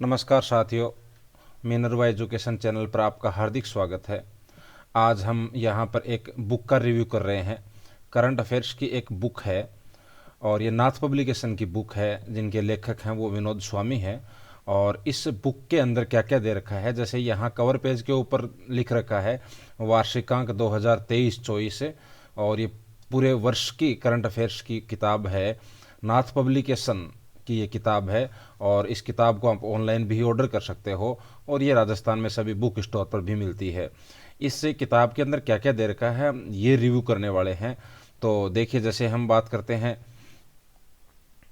नमस्कार साथियों, Minerva education channel पर आपका हार्दिक स्वागत है। आज हम यहाँ पर एक बुक का रिव्यू कर रहे हैं। करंट अफेयर्स की एक बुक है और ये नाथ पब्लिकेशन की बुक है, जिनके लेखक हैं वो विनोद स्वामी हैं। और इस बुक के अंदर क्या क्या दे रखा है, जैसे यहाँ कवर पेज के ऊपर लिख रखा है वार्षिकांक 2023-24, और ये पूरे वर्ष की करंट अफेयर्स की किताब है। नाथ पब्लिकेशन की ये किताब है और इस किताब को आप ऑनलाइन भी ऑर्डर कर सकते हो और ये राजस्थान में सभी बुक स्टोर पर भी मिलती है। इस किताब के अंदर क्या क्या दे रखा है ये रिव्यू करने वाले हैं। तो देखिए, जैसे हम बात करते हैं,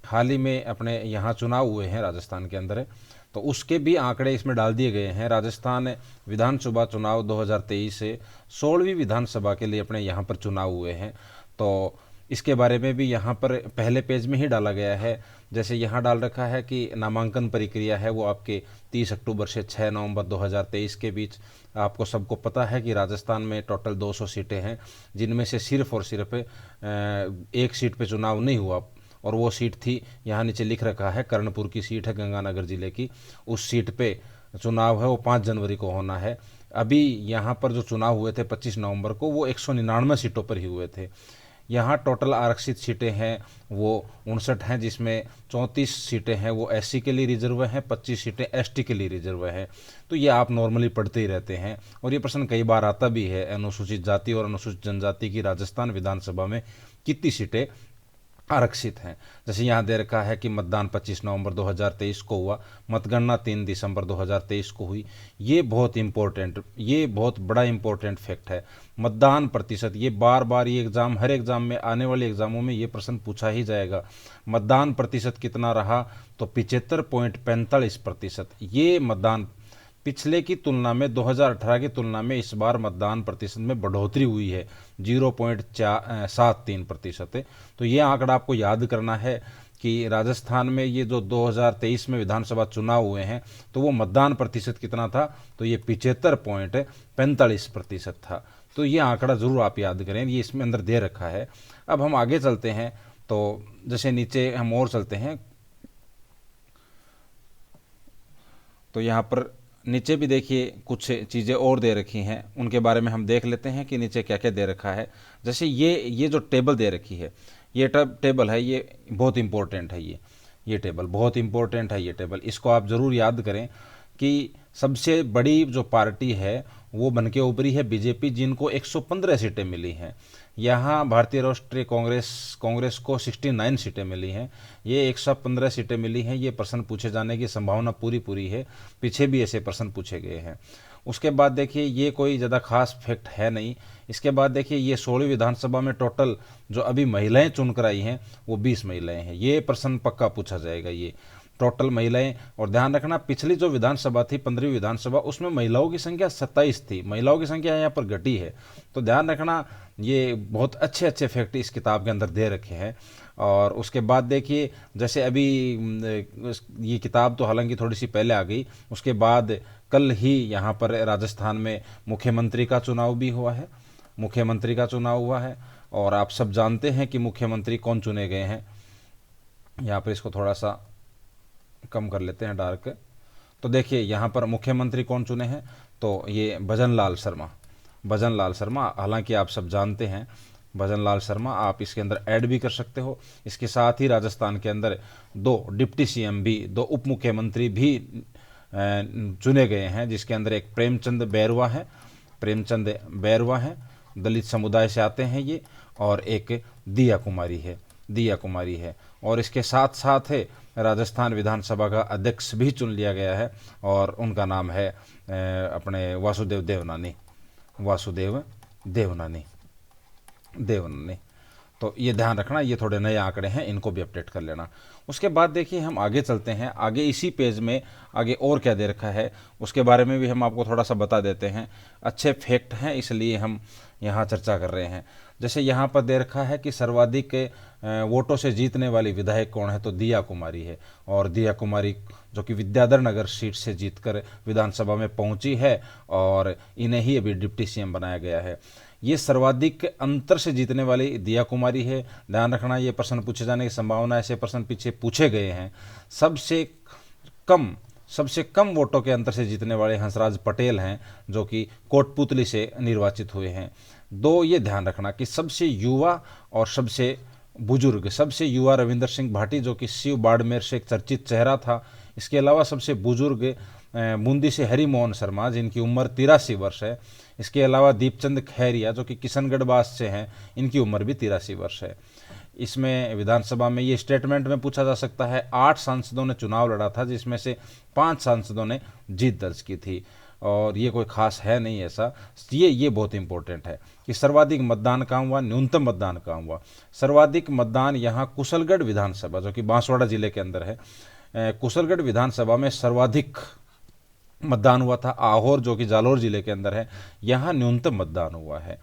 हाल ही में अपने यहाँ चुनाव हुए हैं राजस्थान के अंदर, तो उसके भी आंकड़े इसमें डाल दिए गए हैं। राजस्थान विधानसभा चुनाव 2023 से 16वीं विधानसभा के लिए अपने यहाँ पर चुनाव हुए हैं, तो इसके बारे में भी यहाँ पर पहले पेज में ही डाला गया है। जैसे यहाँ डाल रखा है कि नामांकन प्रक्रिया है वो आपके 30 अक्टूबर से 6 नवंबर 2023 के बीच। आपको सबको पता है कि राजस्थान में टोटल 200 सीटें हैं, जिनमें से सिर्फ और सिर्फ एक सीट पे चुनाव नहीं हुआ, और वो सीट थी, यहाँ नीचे लिख रखा है, कर्णपुर की सीट है गंगानगर जिले की। उस सीट पे चुनाव है वो 5 जनवरी को होना है। अभी यहाँ पर जो चुनाव हुए थे 25 नवंबर को, वो 199 सीटों पर ही हुए थे। यहाँ टोटल आरक्षित सीटें हैं वो 59 हैं, जिसमें 34 सीटें हैं वो एससी के लिए रिजर्व हैं, 25 सीटें एसटी के लिए रिजर्व हैं। तो ये आप नॉर्मली पढ़ते ही रहते हैं और ये प्रश्न कई बार आता भी है, अनुसूचित जाति और अनुसूचित जनजाति की राजस्थान विधानसभा में कितनी सीटें आरक्षित हैं। जैसे यहाँ दे रखा है कि मतदान 25 नवंबर 2023 को हुआ, मतगणना 3 दिसंबर 2023 को हुई। ये बहुत बड़ा इंपॉर्टेंट फैक्ट है। मतदान प्रतिशत, ये बार बार ये एग्जाम, हर एग्जाम में, आने वाले एग्जामों में ये प्रश्न पूछा ही जाएगा। मतदान प्रतिशत कितना रहा, तो 75.45%। ये मतदान पिछले की तुलना में, 2018 की तुलना में इस बार मतदान प्रतिशत में बढ़ोतरी हुई है, 0.73%। तो ये आंकड़ा आपको याद करना है कि राजस्थान में ये जो 2023 में विधानसभा चुनाव हुए हैं, तो वो मतदान प्रतिशत कितना था, तो ये 75.45% था। तो ये आंकड़ा जरूर आप याद करें, ये इसमें अंदर दे रखा है। अब हम आगे चलते हैं, तो जैसे नीचे हम और चलते हैं, तो यहाँ पर नीचे भी देखिए कुछ चीज़ें और दे रखी हैं, उनके बारे में हम देख लेते हैं कि नीचे क्या क्या दे रखा है। जैसे ये जो टेबल दे रखी है, ये टेबल है, ये बहुत इंपॉर्टेंट है। ये टेबल बहुत इंपॉर्टेंट है। ये टेबल इसको आप ज़रूर याद करें कि सबसे बड़ी जो पार्टी है वो बन के उभरी है बीजेपी, जिनको 115 सीटें मिली हैं। यहाँ भारतीय राष्ट्रीय कांग्रेस को 69 सीटें मिली हैं, ये 115 सीटें मिली हैं। ये प्रश्न पूछे जाने की संभावना पूरी है, पीछे भी ऐसे प्रश्न पूछे गए हैं। उसके बाद देखिए, ये कोई ज़्यादा खास फैक्ट है नहीं। इसके बाद देखिए, ये 16वीं विधानसभा में टोटल जो अभी महिलाएं चुनकर आई हैं वो 20 महिलाएं हैं। ये प्रश्न पक्का पूछा जाएगा, ये टोटल महिलाएं। और ध्यान रखना, पिछली जो विधानसभा थी 15वीं विधानसभा, उसमें महिलाओं की संख्या 27 थी, महिलाओं की संख्या यहाँ पर घटी है। तो ध्यान रखना, ये बहुत अच्छे फैक्ट इस किताब के अंदर दे रखे हैं। और उसके बाद देखिए, जैसे अभी ये किताब तो हालांकि थोड़ी सी पहले आ गई, उसके बाद कल ही यहाँ पर राजस्थान में मुख्यमंत्री का चुनाव भी हुआ है। मुख्यमंत्री का चुनाव हुआ है और आप सब जानते हैं कि मुख्यमंत्री कौन चुने गए हैं। यहाँ पर इसको थोड़ा सा कम कर लेते हैं, डार्क। तो देखिए यहाँ पर मुख्यमंत्री कौन चुने हैं, तो ये भजन लाल शर्मा। हालांकि आप सब जानते हैं भजन लाल शर्मा, आप इसके अंदर ऐड भी कर सकते हो। इसके साथ ही राजस्थान के अंदर 2 डिप्टी सीएम भी, 2 उप मुख्यमंत्री भी चुने गए हैं, जिसके अंदर एक प्रेमचंद बैरवा है, दलित समुदाय से आते हैं ये, और एक दिया कुमारी है। और इसके साथ साथ है राजस्थान विधानसभा का अध्यक्ष भी चुन लिया गया है, और उनका नाम है अपने वासुदेव देवनानी। तो ये ध्यान रखना, ये थोड़े नए आंकड़े हैं, इनको भी अपडेट कर लेना। उसके बाद देखिए, हम आगे चलते हैं। आगे इसी पेज में आगे और क्या दे रखा है उसके बारे में भी हम आपको थोड़ा सा बता देते हैं। अच्छे फैक्ट हैं, इसलिए हम यहाँ चर्चा कर रहे हैं। जैसे यहाँ पर दे रखा है कि सर्वाधिक वोटों से जीतने वाली विधायक कौन है, तो दिया कुमारी है। और दिया कुमारी जो कि विद्याधर नगर सीट से जीतकर विधानसभा में पहुंची है, और इन्हें ही अभी डिप्टी सीएम बनाया गया है। ये सर्वाधिक अंतर से जीतने वाली दिया कुमारी है। ध्यान रखना, ये प्रश्न पूछे जाने की संभावना, ऐसे प्रश्न पीछे पूछे गए हैं। सबसे कम सबसे कम वोटों के अंतर से जीतने वाले हंसराज पटेल हैं, जो कि कोटपुतली से निर्वाचित हुए हैं। दो, ये ध्यान रखना कि सबसे युवा और सबसे बुजुर्ग, सबसे युवा रविंदर सिंह भाटी जो कि शिव बाड़मेर से एक चर्चित चेहरा था। इसके अलावा सबसे बुजुर्ग बूंदी से हरिमोहन शर्मा जिनकी उम्र 83 वर्ष है। इसके अलावा दीपचंद खैरिया जो कि किशनगढ़ बास से हैं, इनकी उम्र भी 83 वर्ष है। इसमें विधानसभा में ये स्टेटमेंट में पूछा जा सकता है, 8 सांसदों ने चुनाव लड़ा था जिसमें से 5 सांसदों ने जीत दर्ज की थी, और ये कोई खास है नहीं ऐसा। ये बहुत इंपॉर्टेंट है कि सर्वाधिक मतदान कहाँ हुआ, न्यूनतम मतदान कहाँ हुआ। सर्वाधिक मतदान यहाँ कुशलगढ़ विधानसभा जो कि बांसवाड़ा जिले के अंदर है, कुशलगढ़ विधानसभा में सर्वाधिक मतदान हुआ था। आहोर जो कि जालौर जिले के अंदर है, यहाँ न्यूनतम मतदान हुआ है।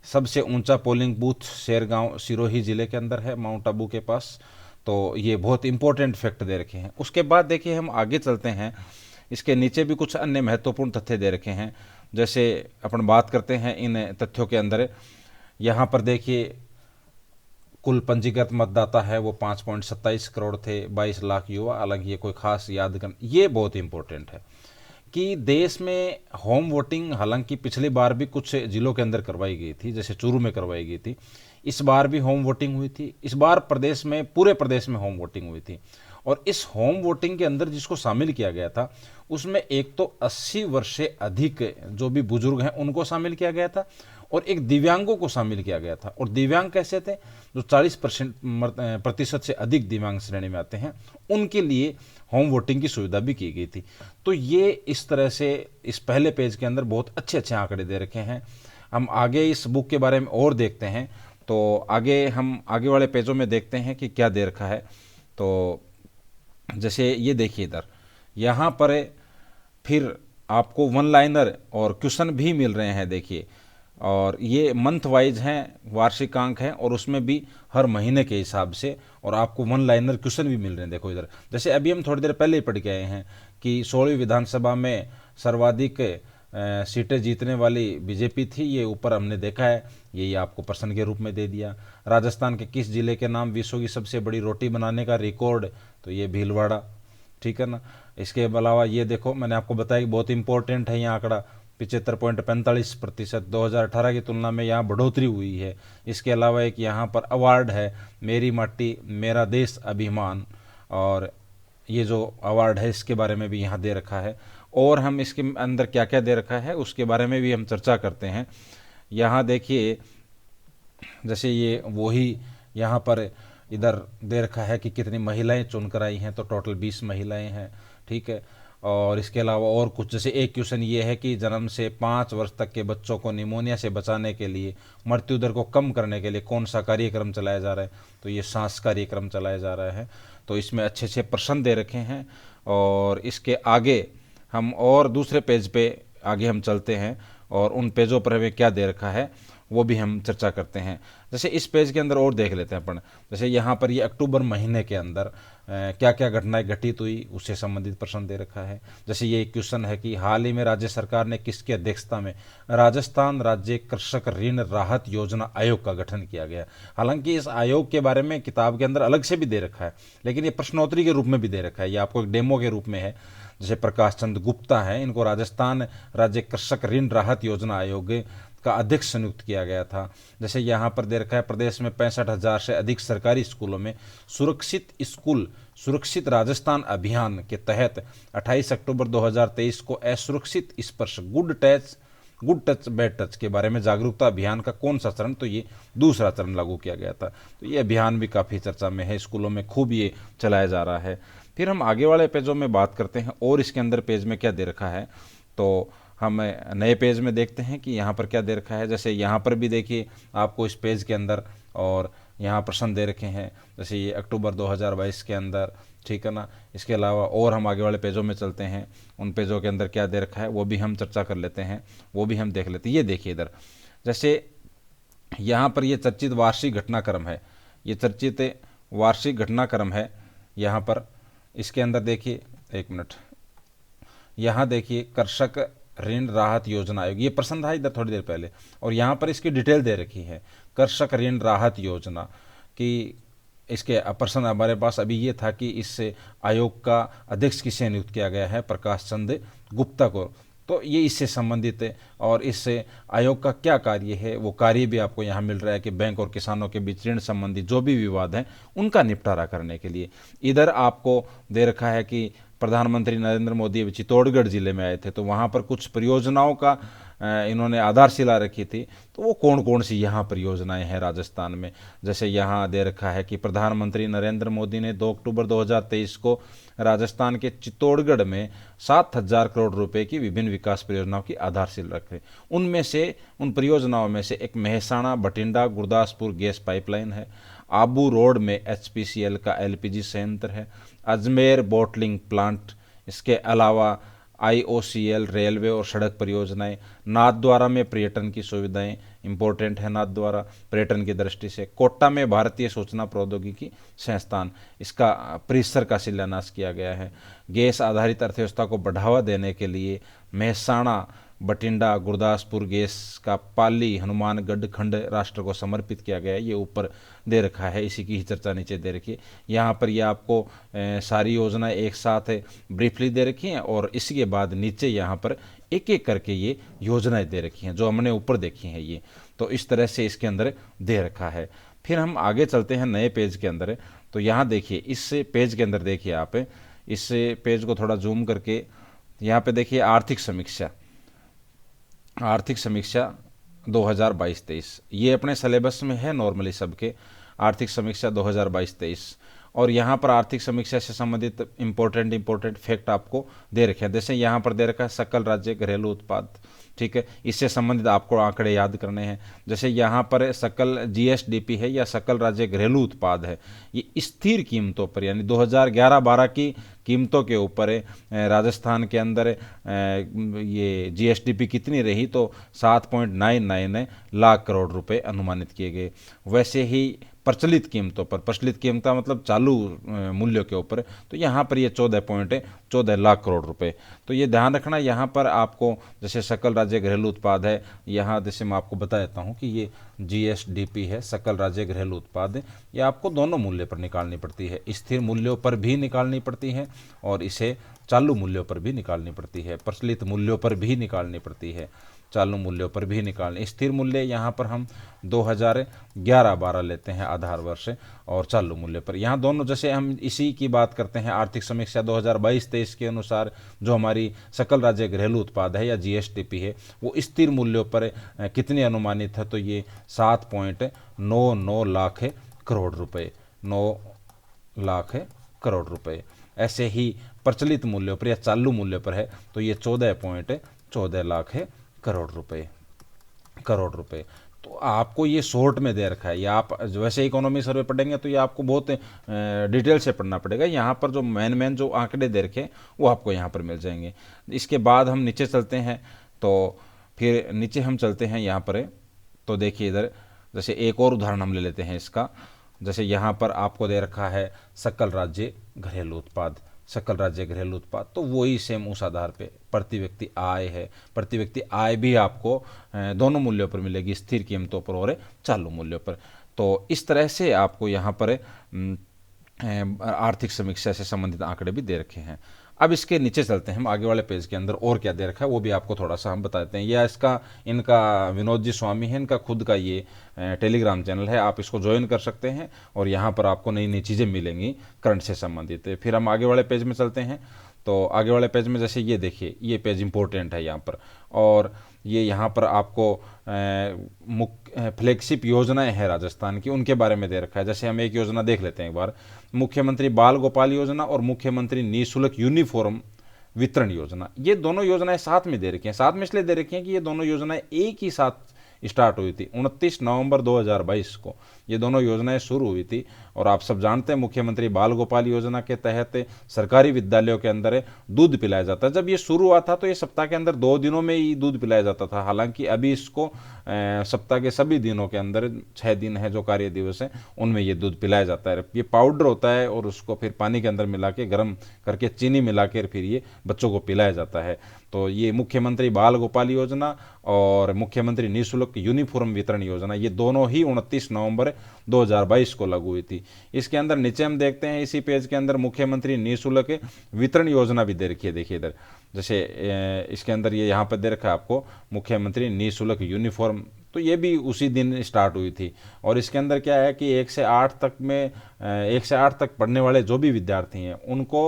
सबसे ऊंचा पोलिंग बूथ शेरगांव सिरोही जिले के अंदर है, माउंट आबू के पास। तो ये बहुत इंपॉर्टेंट फैक्ट दे रखे हैं। उसके बाद देखिए हम आगे चलते हैं, इसके नीचे भी कुछ अन्य महत्वपूर्ण तथ्य दे रखे हैं। जैसे अपन बात करते हैं इन तथ्यों के अंदर, यहाँ पर देखिए कुल पंजीकृत मतदाता है वो 5.27 करोड़ थे, 22 लाख युवा। हालांकि ये कोई खास याद कर, ये बहुत इंपॉर्टेंट है कि देश में होम वोटिंग हालांकि पिछली बार भी कुछ जिलों के अंदर करवाई गई थी, जैसे चूरू में करवाई गई थी। इस बार भी होम वोटिंग हुई थी। इस बार प्रदेश में, पूरे प्रदेश में होम वोटिंग हुई थी। और इस होम वोटिंग के अंदर जिसको शामिल किया गया था उसमें एक तो 80 वर्ष से अधिक जो भी बुजुर्ग हैं उनको शामिल किया गया था, और एक दिव्यांगों को शामिल किया गया था। और दिव्यांग कैसे थे, जो 40% से अधिक दिव्यांग श्रेणी में आते हैं, उनके लिए होम वोटिंग की सुविधा भी की गई थी। तो ये इस तरह से इस पहले पेज के अंदर बहुत अच्छे अच्छे आंकड़े दे रखे हैं। हम आगे इस बुक के बारे में और देखते हैं, तो आगे हम आगे वाले पेजों में देखते हैं कि क्या दे रखा है। तो जैसे ये देखिए इधर, यहाँ पर फिर आपको वन लाइनर और क्वेश्चन भी मिल रहे हैं देखिए, और ये मंथ वाइज हैं, वार्षिकांक हैं, और उसमें भी हर महीने के हिसाब से, और आपको वन लाइनर क्वेश्चन भी मिल रहे हैं। देखो इधर, जैसे अभी हम थोड़ी देर पहले ही पढ़ के आए हैं कि 16वीं विधानसभा में सर्वाधिक सीटें जीतने वाली बीजेपी थी, ये ऊपर हमने देखा है, यही आपको प्रश्न के रूप में दे दिया। राजस्थान के किस जिले के नाम विश्व की सबसे बड़ी रोटी बनाने का रिकॉर्ड, तो ये भीलवाड़ा, ठीक है ना। इसके अलावा ये देखो, मैंने आपको बताया कि बहुत इंपॉर्टेंट है ये आंकड़ा, 75.45%, 2018 की तुलना में यहाँ बढ़ोतरी हुई है। इसके अलावा एक यहाँ पर अवार्ड है, मेरी माटी मेरा देश अभिमान, और ये जो अवार्ड है इसके बारे में भी यहाँ दे रखा है। और हम इसके अंदर क्या क्या दे रखा है उसके बारे में भी हम चर्चा करते हैं। यहाँ देखिए, जैसे ये वही यहाँ पर इधर दे रखा है कि कितनी महिलाएं चुनकर आई हैं, तो टोटल 20 महिलाएं हैं, ठीक है। और इसके अलावा और कुछ, जैसे एक क्वेश्चन ये है कि जन्म से 5 वर्ष तक के बच्चों को निमोनिया से बचाने के लिए, मृत्यु दर को कम करने के लिए कौन सा कार्यक्रम चलाया जा रहा है, तो ये सांस कार्यक्रम चलाया जा रहा है। तो इसमें अच्छे अच्छे प्रश्न दे रखे हैं। और इसके आगे हम और दूसरे पेज पे आगे हम चलते हैं, और उन पेजों पर हमें क्या दे रखा है वो भी हम चर्चा करते हैं। जैसे इस पेज के अंदर और देख लेते हैं अपन, जैसे यहाँ पर ये अक्टूबर महीने के अंदर क्या क्या घटनाएं घटित हुई उससे संबंधित प्रश्न दे रखा है। जैसे ये क्वेश्चन है कि हाल ही में राज्य सरकार ने किसकी अध्यक्षता में राजस्थान राज्य कृषक ऋण राहत योजना आयोग का गठन किया गया। हालांकि इस आयोग के बारे में किताब के अंदर अलग से भी दे रखा है, लेकिन ये प्रश्नोत्तरी के रूप में भी दे रखा है, ये आपको एक डेमो के रूप में है। जैसे प्रकाश चंद गुप्ता हैं, इनको राजस्थान राज्य कृषक ऋण राहत योजना आयोग का अध्यक्ष नियुक्त किया गया था। जैसे यहाँ पर दे रखा है, प्रदेश में 65,000 से अधिक सरकारी स्कूलों में सुरक्षित राजस्थान अभियान के तहत 28 अक्टूबर 2023 को असुरक्षित स्पर्श गुड टच बैड टच के बारे में जागरूकता अभियान का कौन सा चरण, तो ये दूसरा चरण लागू किया गया था। तो ये अभियान भी काफ़ी चर्चा में है, स्कूलों में खूब ये चलाया जा रहा है। फिर हम आगे वाले पेजों में बात करते हैं, और इसके अंदर पेज में क्या दे रखा है, तो हम नए पेज में देखते हैं कि यहाँ पर क्या दे रखा है। जैसे यहाँ पर भी देखिए आपको इस पेज के अंदर, और यहाँ प्रश्न दे रखे हैं, जैसे ये अक्टूबर 2022 के अंदर, ठीक है ना। इसके अलावा और हम आगे वाले पेजों में चलते हैं, उन पेजों के अंदर क्या दे रखा है वो भी हम चर्चा कर लेते हैं, वो भी हम देख लेते हैं। ये देखिए इधर, जैसे यहाँ पर ये चर्चित वार्षिक घटनाक्रम है, ये चर्चित वार्षिक घटनाक्रम है यहाँ पर। इसके अंदर देखिए, एक मिनट, यहाँ देखिए कृषक ऋण राहत योजना आयोग, ये प्रश्न था इधर थोड़ी देर पहले, और यहाँ पर इसकी डिटेल दे रखी है। कृषक ऋण राहत योजना की इसके प्रश्न हमारे पास अभी ये था कि इस आयोग का अध्यक्ष किसे नियुक्त किया गया है, प्रकाश चंद गुप्ता को। तो ये इससे संबंधित है और इस आयोग का क्या कार्य है, वो कार्य भी आपको यहाँ मिल रहा है कि बैंक और किसानों के बीच ऋण संबंधी जो भी विवाद हैं उनका निपटारा करने के लिए। इधर आपको दे रखा है कि प्रधानमंत्री नरेंद्र मोदी अभी चित्तौड़गढ़ जिले में आए थे, तो वहाँ पर कुछ परियोजनाओं का इन्होंने आधारशिला रखी थी। तो वो कौन कौन सी यहाँ परियोजनाएं हैं राजस्थान में, जैसे यहाँ दे रखा है कि प्रधानमंत्री नरेंद्र मोदी ने 2 अक्टूबर 2023 को राजस्थान के चित्तौड़गढ़ में 7,000 करोड़ रुपए की विभिन्न विकास परियोजनाओं की आधारशिला रखे। उनमें से, उन परियोजनाओं में से एक मेहसाणा बठिंडा गुरदासपुर गैस पाइपलाइन है, आबू रोड में HPCL का LPG संयंत्र है, अजमेर बोटलिंग प्लांट, इसके अलावा IOCL रेलवे और सड़क परियोजनाएं, नाथद्वारा में पर्यटन की सुविधाएं इंपॉर्टेंट है, नाथद्वारा पर्यटन की दृष्टि से। कोटा में भारतीय सूचना प्रौद्योगिकी संस्थान, इसका परिसर का शिलान्यास किया गया है। गैस आधारित अर्थव्यवस्था को बढ़ावा देने के लिए मेहसाणा बठिंडा गुरदासपुर गैस का पाली हनुमानगढ़ खंड राष्ट्र को समर्पित किया गया है। ये ऊपर दे रखा है, इसी की ही चर्चा नीचे दे रखी है। यहाँ पर ये आपको सारी योजनाएं एक साथ ब्रीफली दे रखी हैं और इसके बाद नीचे यहाँ पर एक एक करके ये योजनाएं दे रखी हैं जो हमने ऊपर देखी हैं। ये तो इस तरह से इसके अंदर दे रखा है। फिर हम आगे चलते हैं नए पेज के अंदर। तो यहाँ देखिए, इस पेज के अंदर देखिए आप, इस पेज को थोड़ा जूम करके यहाँ पे देखिए, आर्थिक समीक्षा, आर्थिक समीक्षा 2022-23, ये अपने सिलेबस में है नॉर्मली सबके, आर्थिक समीक्षा 2022-23। और यहाँ पर आर्थिक समीक्षा से संबंधित इंपॉर्टेंट फैक्ट आपको दे रखे हैं। जैसे यहाँ पर दे रखा है सकल राज्य घरेलू उत्पाद, ठीक है, इससे संबंधित आपको आंकड़े याद करने हैं। जैसे यहाँ पर सकल GSDP है या सकल राज्य घरेलू उत्पाद है, ये स्थिर कीमतों पर यानी 2011-12 की कीमतों के ऊपर राजस्थान के अंदर ये GSDP कितनी रही, तो 7.99 लाख करोड़ रुपए अनुमानित किए गए। वैसे ही प्रचलित कीमतों पर, प्रचलित कीमत मतलब चालू मूल्यों के ऊपर, तो यहाँ पर ये 14 लाख करोड़ रुपए। तो ये ध्यान रखना, यहाँ पर आपको जैसे सकल राज्य घरेलू उत्पाद है, यहाँ जैसे मैं आपको बता देता हूँ कि ये GSDP है, सकल राज्य घरेलू उत्पाद है, ये आपको दोनों मूल्य पर निकालनी पड़ती है, स्थिर मूल्यों पर भी निकालनी पड़ती है और इसे चालू मूल्यों पर भी निकालनी पड़ती है, प्रचलित मूल्यों पर भी निकालनी पड़ती है, चालू मूल्यों पर भी निकालने। स्थिर मूल्य यहाँ पर हम 2011-12 लेते हैं आधार वर्ष, और चालू मूल्य पर यहाँ दोनों, जैसे हम इसी की बात करते हैं आर्थिक समीक्षा 2022-23 के अनुसार जो हमारी सकल राज्य घरेलू उत्पाद है या GSDP है, वो स्थिर मूल्यों पर कितनी अनुमानित है, तो ये 7.99 लाख करोड़ रुपए, 9 लाख करोड़ रुपए। ऐसे ही प्रचलित मूल्यों पर या चालू मूल्य पर है तो ये 14.14 लाख करोड़ रुपए। तो आपको ये शॉर्ट में दे रखा है, या आप वैसे इकोनॉमी सर्वे पढ़ेंगे तो ये आपको बहुत डिटेल से पढ़ना पड़ेगा। यहाँ पर जो मेन जो आंकड़े दे रखे वो आपको यहाँ पर मिल जाएंगे। इसके बाद हम नीचे चलते हैं, तो फिर नीचे हम चलते हैं यहाँ पर, तो देखिए इधर जैसे एक और उदाहरण हम ले लेते हैं इसका। जैसे यहाँ पर आपको दे रखा है सकल राज्य घरेलू उत्पाद, सकल राज्य घरेलू उत्पाद, तो वही सेम उस आधार पे प्रति व्यक्ति आय है। प्रति व्यक्ति आय भी आपको दोनों मूल्यों पर मिलेगी, स्थिर कीमतों पर और चालू मूल्यों पर। तो इस तरह से आपको यहाँ पर आर्थिक समीक्षा से संबंधित आंकड़े भी दे रखे हैं। अब इसके नीचे चलते हैं हम, आगे वाले पेज के अंदर और क्या दे रखा है वो भी आपको थोड़ा सा हम बता देते हैं। यह इसका, इनका विनोद जी स्वामी है, इनका खुद का ये टेलीग्राम चैनल है, आप इसको ज्वाइन कर सकते हैं और यहाँ पर आपको नई नई चीज़ें मिलेंगी करंट से संबंधित। फिर हम आगे वाले पेज में चलते हैं, तो आगे वाले पेज में जैसे ये देखिए, ये पेज इंपॉर्टेंट है यहाँ पर, और ये यहाँ पर आपको मुख्य फ्लैगशिप योजनाएं हैं राजस्थान की, उनके बारे में दे रखा है। जैसे हम एक योजना देख लेते हैं एक बार, मुख्यमंत्री बाल गोपाल योजना और मुख्यमंत्री निःशुल्क यूनिफॉर्म वितरण योजना, ये दोनों योजनाएं साथ में दे रखी हैं। साथ में इसलिए दे रखी हैं कि ये दोनों योजनाएं एक ही साथ स्टार्ट हुई थी 29 नवंबर 2022 को, ये दोनों योजनाएं शुरू हुई थी। और आप सब जानते हैं मुख्यमंत्री बाल गोपाल योजना के तहत सरकारी विद्यालयों के अंदर दूध पिलाया जाता है। जब ये शुरू हुआ था तो ये सप्ताह के अंदर 2 दिनों में ही दूध पिलाया जाता था, हालांकि अभी इसको सप्ताह के सभी दिनों के अंदर 6 दिन है जो कार्य दिवस है उनमें ये दूध पिलाया जाता है। ये पाउडर होता है और उसको फिर पानी के अंदर मिला के गर्म करके चीनी मिला के फिर ये बच्चों को पिलाया जाता है। तो ये मुख्यमंत्री बाल गोपाल योजना और मुख्यमंत्री निःशुल्क यूनिफॉर्म वितरण योजना, ये दोनों ही 29 नवंबर 2022 को लागू हुई थी। इसके अंदर नीचे हम देखते हैं इसी पेज के अंदर मुख्यमंत्री निःशुल्क वितरण योजना भी दे रखी है। देखिए इधर जैसे इसके अंदर ये यहाँ पर दे रखा है आपको मुख्यमंत्री निःशुल्क यूनिफॉर्म, तो ये भी उसी दिन स्टार्ट हुई थी। और इसके अंदर क्या है कि 1 से 8 तक में 1 से 8 तक पढ़ने वाले जो भी विद्यार्थी हैं उनको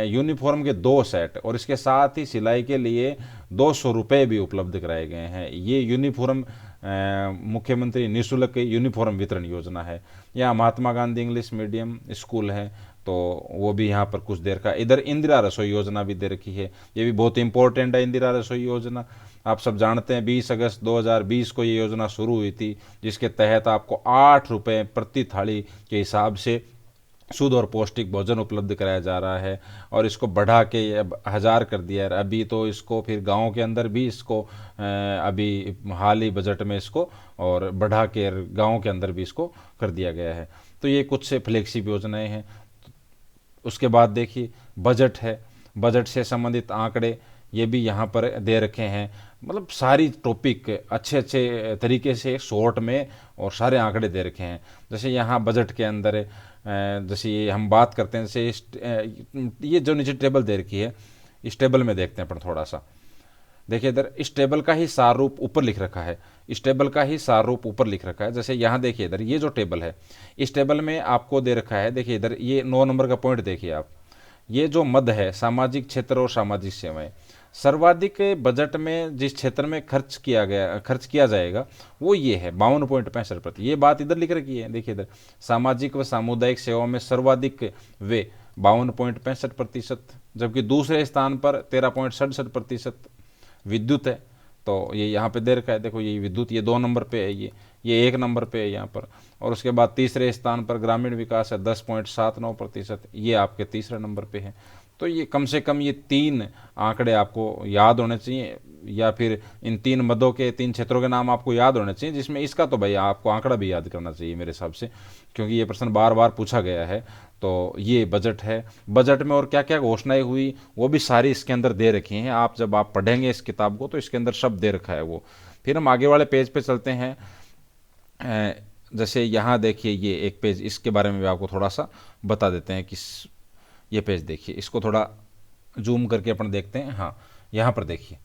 यूनिफॉर्म के 2 सेट और इसके साथ ही सिलाई के लिए 200 रुपये भी उपलब्ध कराए गए हैं। ये यूनिफॉर्म मुख्यमंत्री निःशुल्क यूनिफॉर्म वितरण योजना है। यहाँ Mahatma Gandhi English medium school है तो वो भी यहाँ पर कुछ देर का। इधर इंदिरा रसोई योजना भी दे रखी है, ये भी बहुत इंपॉर्टेंट है। इंदिरा रसोई योजना आप सब जानते हैं 20 अगस्त 2020 को ये योजना शुरू हुई थी, जिसके तहत आपको 8 रुपये प्रति थाली के हिसाब से शुद्ध और पौष्टिक भोजन उपलब्ध कराया जा रहा है। और इसको बढ़ा के अब 1000 कर दिया है अभी, तो इसको फिर गाँव के अंदर भी इसको अभी हाल ही बजट में इसको और बढ़ा के गाँव के अंदर भी इसको कर दिया गया है। तो ये कुछ से फ्लेक्सिब योजनाएं हैं। उसके बाद देखिए बजट है, बजट से संबंधित आंकड़े ये भी यहाँ पर दे रखे हैं। मतलब सारी टॉपिक अच्छे अच्छे तरीके से शॉर्ट में और सारे आंकड़े दे रखे हैं। जैसे यहाँ बजट के अंदर जैसे ये हम बात करते हैं, जैसे ये जो नीचे टेबल दे रखी है इस टेबल में देखते हैं पर थोड़ा सा देखिए इधर इस टेबल का ही सार रूप ऊपर लिख रखा है, इस टेबल का ही सार रूप ऊपर लिख रखा है। जैसे यहाँ देखिए इधर ये जो टेबल है इस टेबल में आपको दे रखा है, देखिए इधर ये 9 नंबर का पॉइंट देखिए आप, ये जो मद है सामाजिक क्षेत्र और सामाजिक सेवाएं, सर्वाधिक बजट में जिस क्षेत्र में खर्च किया जाएगा वो ये है 52.65%। ये बात इधर लिख रखी है, देखिए इधर सामाजिक व सामुदायिक सेवाओं में सर्वाधिक वे 52.65%, जबकि दूसरे स्थान पर 13.67% विद्युत है। तो ये यहाँ पे दे रखा है, देखो ये विद्युत ये 2 नंबर पे है, ये 1 नंबर पे है यहाँ पर। और उसके बाद तीसरे स्थान पर ग्रामीण विकास है 10.79%, ये आपके तीसरे नंबर पे है। तो ये कम से कम ये 3 आंकड़े आपको याद होने चाहिए, या फिर इन 3 मदों के 3 क्षेत्रों के नाम आपको याद होने चाहिए, जिसमें इसका तो भाई आपको आंकड़ा भी याद करना चाहिए मेरे हिसाब से, क्योंकि ये प्रश्न बार बार पूछा गया है। तो ये बजट है, बजट में और क्या क्या घोषणाएं हुई वो भी सारी इसके अंदर दे रखी हैं। आप जब आप पढ़ेंगे इस किताब को तो इसके अंदर शब्द दे रखा है वो। फिर हम आगे वाले पेज पे चलते हैं। जैसे यहाँ देखिए ये एक पेज, इसके बारे में भी आपको थोड़ा सा बता देते हैं कि ये पेज देखिए, इसको थोड़ा जूम करके अपन देखते हैं। हाँ यहाँ पर देखिए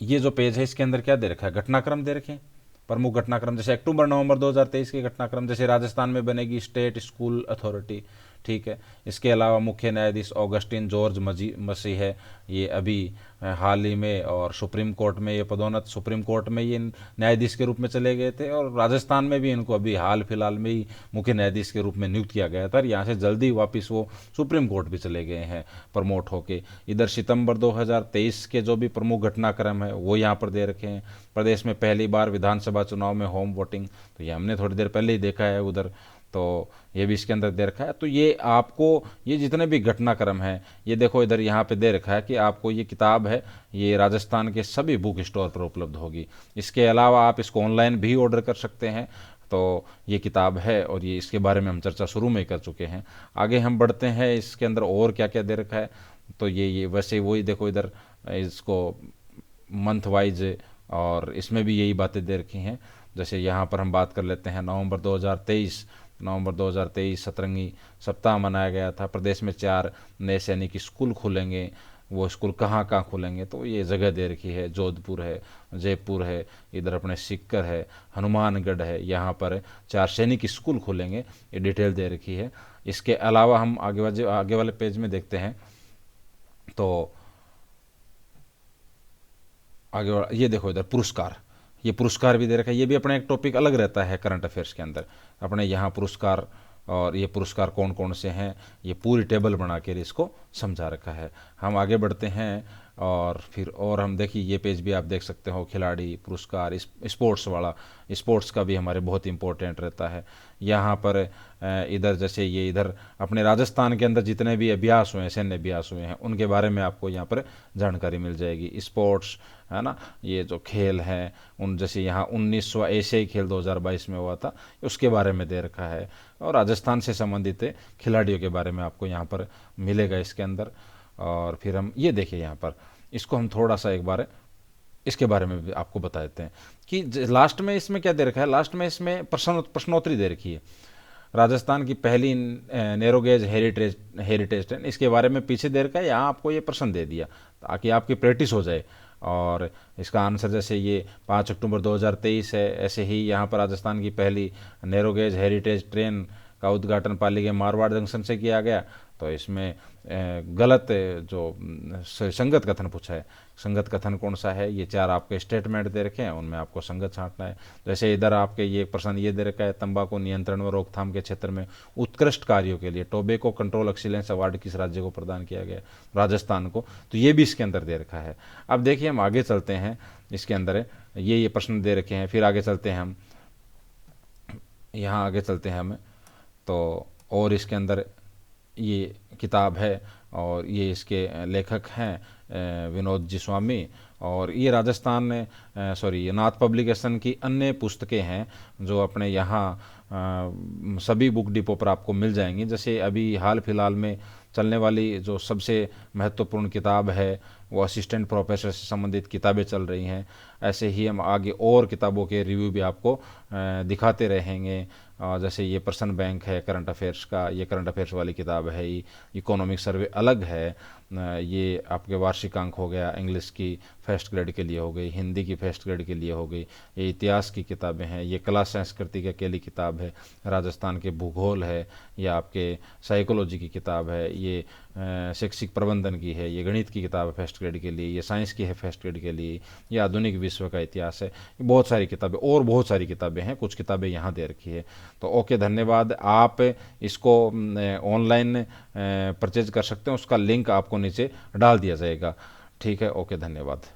ये जो पेज है इसके अंदर क्या दे रखा है, घटनाक्रम दे रखे हैं, प्रमुख घटनाक्रम। जैसे अक्टूबर नवंबर 2023 के घटनाक्रम, जैसे राजस्थान में बनेगी स्टेट स्कूल अथॉरिटी, ठीक है। इसके अलावा मुख्य न्यायाधीश ऑगस्टिन जॉर्ज मसीह है, ये अभी हाल ही में, और सुप्रीम कोर्ट में ये पदोन्नत, सुप्रीम कोर्ट में ये न्यायाधीश के रूप में चले गए थे, और राजस्थान में भी इनको अभी हाल फिलहाल में ही मुख्य न्यायाधीश के रूप में नियुक्त किया गया था। और यहाँ से जल्दी वापस वो सुप्रीम कोर्ट भी चले गए हैं प्रमोट होके। इधर सितंबर 2023 के जो भी प्रमुख घटनाक्रम है वो यहाँ पर दे रखे हैं। प्रदेश में पहली बार विधानसभा चुनाव में होम वोटिंग, तो ये हमने थोड़ी देर पहले ही देखा है उधर, तो ये भी इसके अंदर दे रखा है। तो ये आपको ये जितने भी घटनाक्रम हैं ये देखो इधर यहाँ पे दे रखा है कि आपको ये किताब है ये राजस्थान के सभी बुक स्टोर पर उपलब्ध होगी। इसके अलावा आप इसको ऑनलाइन भी ऑर्डर कर सकते हैं। तो ये किताब है और ये इसके बारे में हम चर्चा शुरू में कर चुके हैं। आगे हम बढ़ते हैं, इसके अंदर और क्या क्या दे रखा है। तो ये वैसे वही देखो इधर इसको मंथ वाइज, और इसमें भी यही बातें दे रखी हैं। जैसे यहाँ पर हम बात कर लेते हैं नवंबर 2023 सतरंगी सप्ताह मनाया गया था। प्रदेश में 4 नए सैनिक स्कूल खुलेंगे, वो स्कूल कहाँ कहाँ खुलेंगे तो ये जगह दे रखी है, जोधपुर है, जयपुर है, इधर अपने सीकर है, हनुमानगढ़ है, यहाँ पर 4 सैनिक स्कूल खुलेंगे, ये डिटेल दे रखी है। इसके अलावा हम आगे वाले पेज में देखते हैं तो आगे ये देखो इधर पुरस्कार, ये पुरस्कार भी दे रखा है। ये भी अपना एक टॉपिक अलग रहता है करंट अफेयर्स के अंदर, अपने यहाँ पुरस्कार, और ये पुरस्कार कौन कौन से हैं ये पूरी टेबल बना के इसको समझा रखा है। हम आगे बढ़ते हैं और फिर और हम देखिए ये पेज भी आप देख सकते हो, खिलाड़ी पुरस्कार, स्पोर्ट्स वाला, स्पोर्ट्स का भी हमारे बहुत इंपॉर्टेंट रहता है। यहाँ पर इधर जैसे ये इधर अपने राजस्थान के अंदर जितने भी अभ्यास हुए हैं, सैन्य अभ्यास हुए हैं, उनके बारे में आपको यहाँ पर जानकारी मिल जाएगी। स्पोर्ट्स है ना, ये जो खेल हैं उन, जैसे यहाँ 19वां एशियाई खेल 2022 में हुआ था उसके बारे में दे रखा है, और राजस्थान से संबंधित खिलाड़ियों के बारे में आपको यहाँ पर मिलेगा इसके अंदर। और फिर हम ये देखिए यहाँ पर इसको हम थोड़ा सा एक बार इसके बारे में भी आपको बता देते हैं कि लास्ट में इसमें क्या दे रखा है। लास्ट में इसमें प्रश्नोत्तरी दे रखी है, राजस्थान की पहली नैरोगेज हेरिटेज ट्रेन, इसके बारे में पीछे दे रखा है, यहाँ आपको ये प्रश्न दे दिया ताकि आपकी प्रैक्टिस हो जाए। और इसका आंसर जैसे ये 5 अक्टूबर 2023 है, ऐसे ही यहाँ पर राजस्थान की पहली नैरोगेज हेरिटेज ट्रेन का उद्घाटन पाली के मारवाड़ जंक्शन से किया गया। तो इसमें गलत जो संगत कथन पूछा है, संगत कथन कौन सा है, ये 4 आपके स्टेटमेंट दे रखे हैं, उनमें आपको संगत छांटना है। जैसे इधर आपके ये प्रश्न ये दे रखा है, तंबाकू नियंत्रण व रोकथाम के क्षेत्र में उत्कृष्ट कार्यों के लिए टोबैको कंट्रोल एक्सीलेंस अवार्ड किस राज्य को प्रदान किया गया, राजस्थान को, तो ये भी इसके अंदर दे रखा है। अब देखिए हम आगे चलते हैं, इसके अंदर ये प्रश्न दे रखे हैं, फिर आगे चलते हैं हम, यहाँ आगे चलते हैं हम तो, और इसके अंदर ये किताब है और ये इसके लेखक हैं विनोद जी स्वामी, और ये राजस्थान ये नाथ पब्लिकेशन की अन्य पुस्तकें हैं जो अपने यहाँ सभी बुक डिपो पर आपको मिल जाएंगी। जैसे अभी हाल फिलहाल में चलने वाली जो सबसे महत्वपूर्ण किताब है वो असिस्टेंट प्रोफेसर से संबंधित किताबें चल रही हैं, ऐसे ही हम आगे और किताबों के रिव्यू भी आपको दिखाते रहेंगे। जैसे ये पर्सन बैंक है करंट अफेयर्स का, ये करंट अफेयर्स वाली किताब है, ये इकोनॉमिक सर्वे अलग है, ये आपके वार्षिकांक हो गया, इंग्लिश की फर्स्ट ग्रेड के लिए हो गई, हिंदी की फर्स्ट ग्रेड के लिए हो गई, ये इतिहास की किताबें हैं, ये कला संस्कृति की अकेली किताब है, राजस्थान के भूगोल है, या आपके साइकोलॉजी की किताब है, ये शैक्षिक प्रबंधन की है, ये गणित की किताब है फर्स्ट ग्रेड के लिए, ये साइंस की है फर्स्ट ग्रेड के लिए, ये आधुनिक विश्व का इतिहास है, बहुत सारी किताबें, और बहुत सारी किताबें हैं, कुछ किताबें यहाँ दे रखी है। तो ओके, धन्यवाद। आप इसको ऑनलाइन परचेज कर सकते हैं, उसका लिंक आपको नीचे डाल दिया जाएगा। ठीक है, ओके, धन्यवाद।